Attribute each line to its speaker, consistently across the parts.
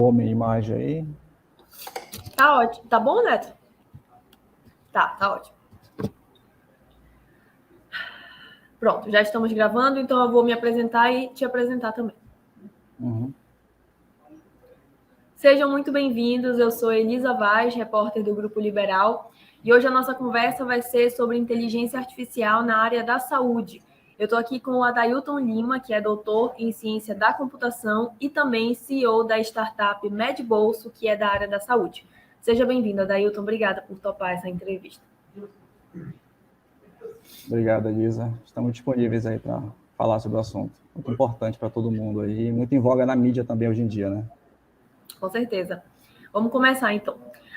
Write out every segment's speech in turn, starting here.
Speaker 1: boa minha imagem aí?
Speaker 2: Tá ótimo. Tá bom, Neto? Tá ótimo. Pronto, já estamos gravando, então eu vou me apresentar e te apresentar também.
Speaker 1: Uhum.
Speaker 2: Sejam muito bem-vindos, eu sou Elisa Vaz, repórter do Grupo Liberal, e hoje a nossa conversa vai ser sobre inteligência artificial na área da saúde. Eu estou aqui com o Adailton Lima, que é doutor em ciência da computação e também CEO da startup MedBolso, que é da área da saúde. Seja bem-vindo, Adailton, obrigada por topar essa entrevista.
Speaker 1: Obrigado, Elisa. Estamos disponíveis aí para falar sobre o assunto. Muito importante para todo mundo aí, muito em voga na mídia também hoje em dia, né?
Speaker 2: Com certeza. Vamos começar, então.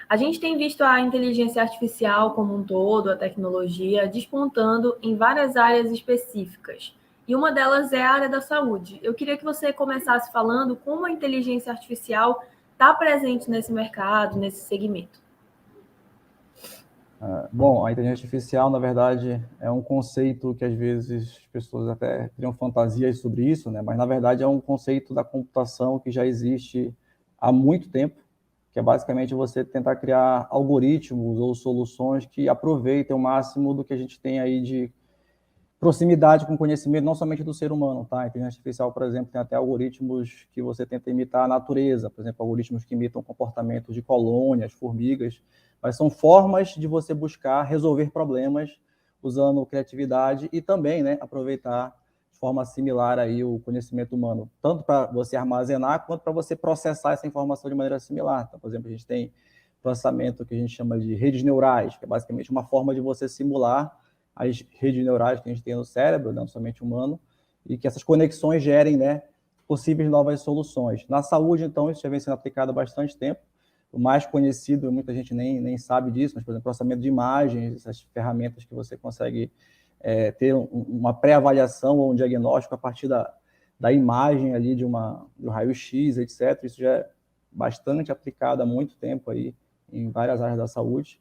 Speaker 2: A gente tem visto a inteligência artificial como um todo, a tecnologia, despontando em várias áreas específicas. E uma delas é a área da saúde. Eu queria que você começasse falando como a inteligência artificial está presente nesse mercado, nesse segmento.
Speaker 1: Bom, a inteligência artificial, na verdade, é um conceito que às vezes as pessoas até criam fantasias sobre isso, né? Mas na verdade é um conceito da computação que já existe há muito tempo, que é basicamente você tentar criar algoritmos ou soluções que aproveitem o máximo do que a gente tem aí de proximidade com o conhecimento, não somente do ser humano, tá? A inteligência artificial, por exemplo, tem até algoritmos que você tenta imitar a natureza, por exemplo, algoritmos que imitam comportamentos de colônias, formigas, mas são formas de você buscar resolver problemas usando criatividade e também, né, aproveitar de forma similar aí o conhecimento humano, tanto para você armazenar quanto para você processar essa informação de maneira similar. Então, por exemplo, a gente tem processamento que a gente chama de redes neurais, que é basicamente uma forma de você simular as redes neurais que a gente tem no cérebro, não somente humano, e que essas conexões gerem, né, possíveis novas soluções. Na saúde, então, isso já vem sendo aplicado há bastante tempo. O mais conhecido, muita gente nem sabe disso, mas, por exemplo, processamento de imagens, essas ferramentas que você consegue ter uma pré-avaliação ou um diagnóstico a partir da imagem ali de um raio-x, etc. Isso já é bastante aplicado há muito tempo aí em várias áreas da saúde.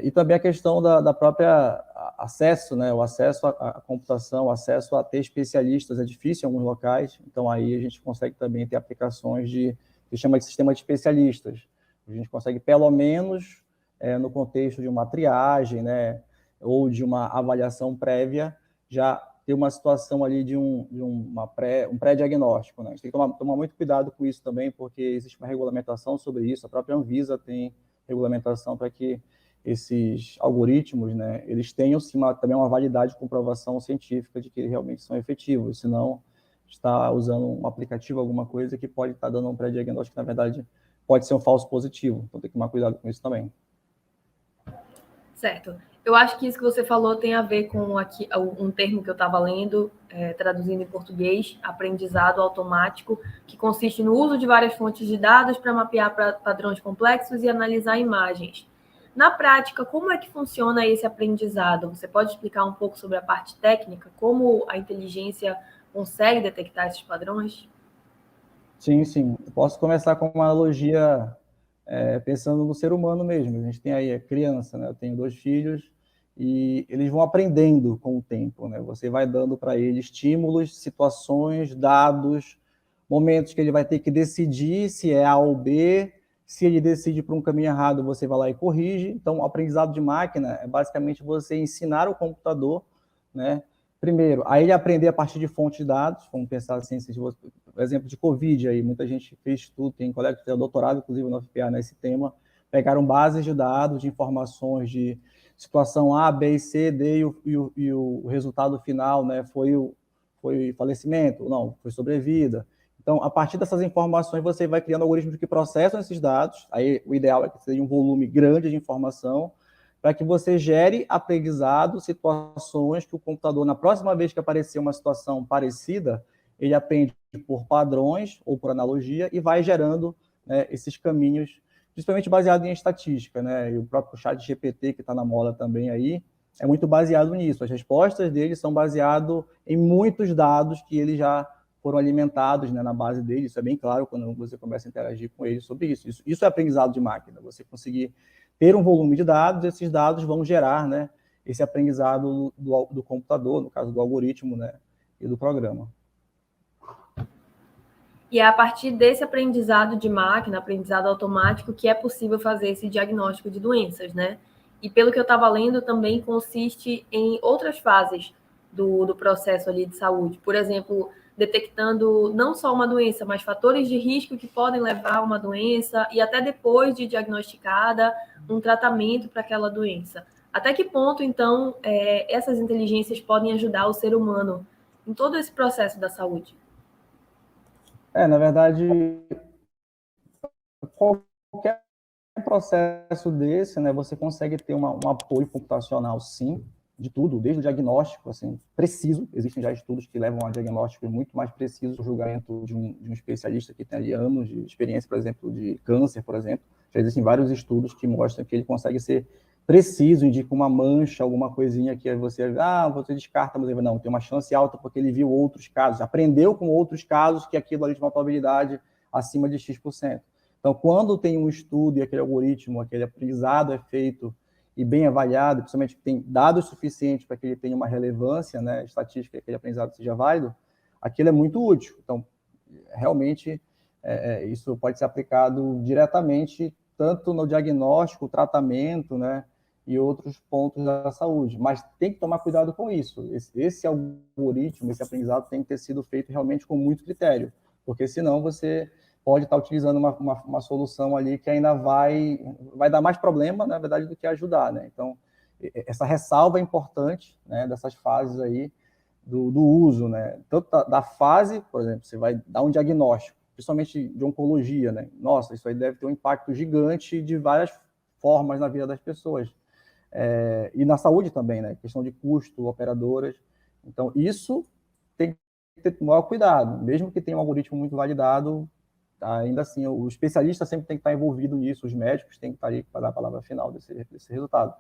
Speaker 1: E também a questão da própria acesso, né? O acesso à computação, o acesso a ter especialistas é difícil em alguns locais, então aí a gente consegue também ter aplicações que chama de sistema de especialistas. A gente consegue, pelo menos, no contexto de uma triagem, né? Ou de uma avaliação prévia, já ter uma situação ali de um pré-diagnóstico, né? A gente tem que tomar muito cuidado com isso também, porque existe uma regulamentação sobre isso, a própria Anvisa tem regulamentação para que esses algoritmos, né, eles tenham sim, também uma validade de comprovação científica de que eles realmente são efetivos, senão está usando um aplicativo, alguma coisa que pode estar dando um pré-diagnóstico que, na verdade, pode ser um falso positivo. Então, tem que tomar cuidado com isso também.
Speaker 2: Certo. Eu acho que isso que você falou tem a ver com aqui, um termo que eu estava lendo, traduzindo em português, aprendizado automático, que consiste no uso de várias fontes de dados para mapear padrões complexos e analisar imagens. Na prática, como é que funciona esse aprendizado? Você pode explicar um pouco sobre a parte técnica, como a inteligência consegue detectar esses padrões?
Speaker 1: Sim. Eu posso começar com uma analogia pensando no ser humano mesmo. A gente tem aí a criança, né? Eu tenho 2 filhos e eles vão aprendendo com o tempo, né? Você vai dando para eles estímulos, situações, dados, momentos que ele vai ter que decidir se é A ou B. Se ele decide por um caminho errado, você vai lá e corrige. Então, o aprendizado de máquina é basicamente você ensinar o computador, né? Primeiro, a ele aprender a partir de fontes de dados. Vamos pensar assim, por exemplo de Covid, aí muita gente fez estudo, tem colegas que fizeram doutorado, inclusive no UFPA, nesse tema, pegaram bases de dados, de informações de situação A, B, C, D, e o resultado final, né, foi falecimento, não, foi sobrevida. Então, a partir dessas informações, você vai criando algoritmos que processam esses dados, aí o ideal é que seja um volume grande de informação, para que você gere aprendizado, situações que o computador, na próxima vez que aparecer uma situação parecida, ele aprende por padrões ou por analogia e vai gerando, né, esses caminhos, principalmente baseado em estatística, né? E o próprio chat GPT, que está na moda também aí, é muito baseado nisso. As respostas dele são baseadas em muitos dados que ele já foram alimentados, né, na base dele. Isso é bem claro quando você começa a interagir com ele sobre isso. Isso é aprendizado de máquina. Você conseguir ter um volume de dados, esses dados vão gerar, né, esse aprendizado do computador, no caso do algoritmo, né, e do programa.
Speaker 2: E é a partir desse aprendizado de máquina, aprendizado automático, que é possível fazer esse diagnóstico de doenças, né? E pelo que eu estava lendo, também consiste em outras fases do processo ali de saúde. Por exemplo, detectando não só uma doença, mas fatores de risco que podem levar a uma doença e até depois de diagnosticada, um tratamento para aquela doença. Até que ponto, então, essas inteligências podem ajudar o ser humano em todo esse processo da saúde?
Speaker 1: Na verdade, qualquer processo desse, né, você consegue ter um apoio computacional, sim, de tudo, desde o diagnóstico, assim, preciso. Existem já estudos que levam a diagnósticos muito mais precisos, o julgamento de um especialista que tem ali anos de experiência, por exemplo, de câncer, por exemplo. Já existem vários estudos que mostram que ele consegue ser preciso, indica uma mancha, alguma coisinha que você descarta, mas não, tem uma chance alta porque ele viu outros casos, aprendeu com outros casos que aquilo ali tem uma probabilidade acima de X%. Então, quando tem um estudo e aquele algoritmo, aquele aprendizado é feito e bem avaliado, principalmente que tem dados suficientes para que ele tenha uma relevância, né, estatística, que aquele aprendizado seja válido, aquilo é muito útil. Então, realmente, isso pode ser aplicado diretamente tanto no diagnóstico, tratamento, né, e outros pontos da saúde. Mas tem que tomar cuidado com isso. Esse algoritmo, esse aprendizado tem que ter sido feito realmente com muito critério, porque senão você pode estar utilizando uma solução ali que ainda vai dar mais problema, na verdade, do que ajudar, né? Então, essa ressalva é importante, né, dessas fases aí do uso, né? Tanto da fase, por exemplo, você vai dar um diagnóstico, principalmente de oncologia, né? Nossa, isso aí deve ter um impacto gigante de várias formas na vida das pessoas. E na saúde também, né? Questão de custo, operadoras. Então, isso tem que ter maior cuidado. Mesmo que tenha um algoritmo muito validado, ainda assim, o especialista sempre tem que estar envolvido nisso, os médicos têm que estar ali para dar a palavra final desse resultado.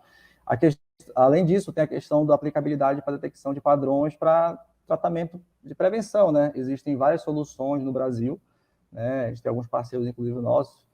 Speaker 1: Além disso, tem a questão da aplicabilidade para detecção de padrões para tratamento de prevenção, né? Existem várias soluções no Brasil, né? A gente tem alguns parceiros, inclusive nossos,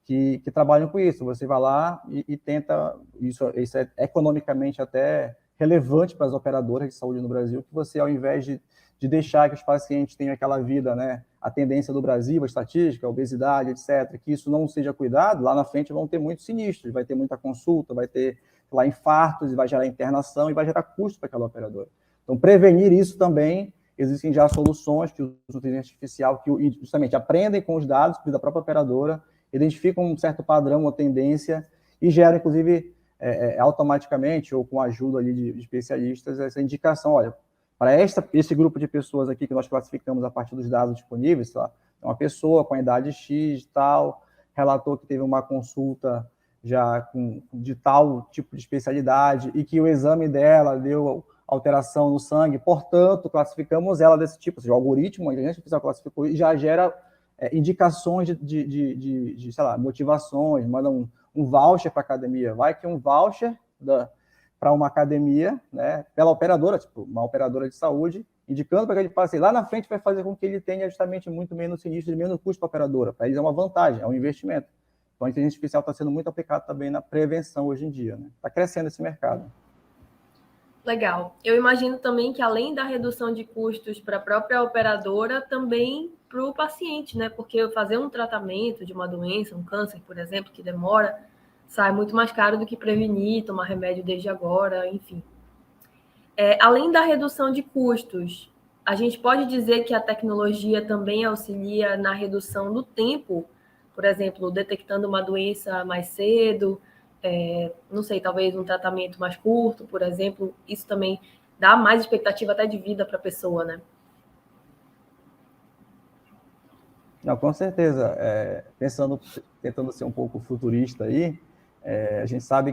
Speaker 1: que trabalham com isso. Você vai lá e tenta, isso é economicamente até relevante para as operadoras de saúde no Brasil, que você, ao invés de deixar que os pacientes tenham aquela vida, né, a tendência do Brasil, a estatística, a obesidade, etc., que isso não seja cuidado, lá na frente vão ter muitos sinistros, vai ter muita consulta, vai ter lá infartos, vai gerar internação e vai gerar custo para aquela operadora. Então, prevenir isso também, existem já soluções que usam inteligência artificial, que justamente aprendem com os dados da própria operadora, identificam um certo padrão ou tendência e geram, inclusive, automaticamente ou com a ajuda ali de especialistas, essa indicação, olha, para esse grupo de pessoas aqui que nós classificamos a partir dos dados disponíveis, lá, uma pessoa com a idade X e tal, relatou que teve uma consulta já de tal tipo de especialidade e que o exame dela deu alteração no sangue, portanto, classificamos ela desse tipo, ou seja, o algoritmo, a inteligência artificial classificou e já gera indicações de, sei lá, motivações, manda um voucher para a academia, vai que um voucher para uma academia, né, pela operadora, tipo, uma operadora de saúde, indicando para aquele paciente, lá na frente vai fazer com que ele tenha justamente muito menos sinistro e menos custo para a operadora. Para eles é uma vantagem, é um investimento. Então, a inteligência artificial está sendo muito aplicada também na prevenção hoje em dia, né? Está crescendo esse mercado.
Speaker 2: Legal. Eu imagino também que, além da redução de custos para a própria operadora, também para o paciente, né? Porque fazer um tratamento de uma doença, um câncer, por exemplo, que demora, sai muito mais caro do que prevenir, tomar remédio desde agora, enfim. Além da redução de custos, a gente pode dizer que a tecnologia também auxilia na redução do tempo, por exemplo, detectando uma doença mais cedo, não sei, talvez um tratamento mais curto, por exemplo, isso também dá mais expectativa até de vida para a pessoa, né?
Speaker 1: Não, com certeza. Tentando ser um pouco futurista aí, a gente sabe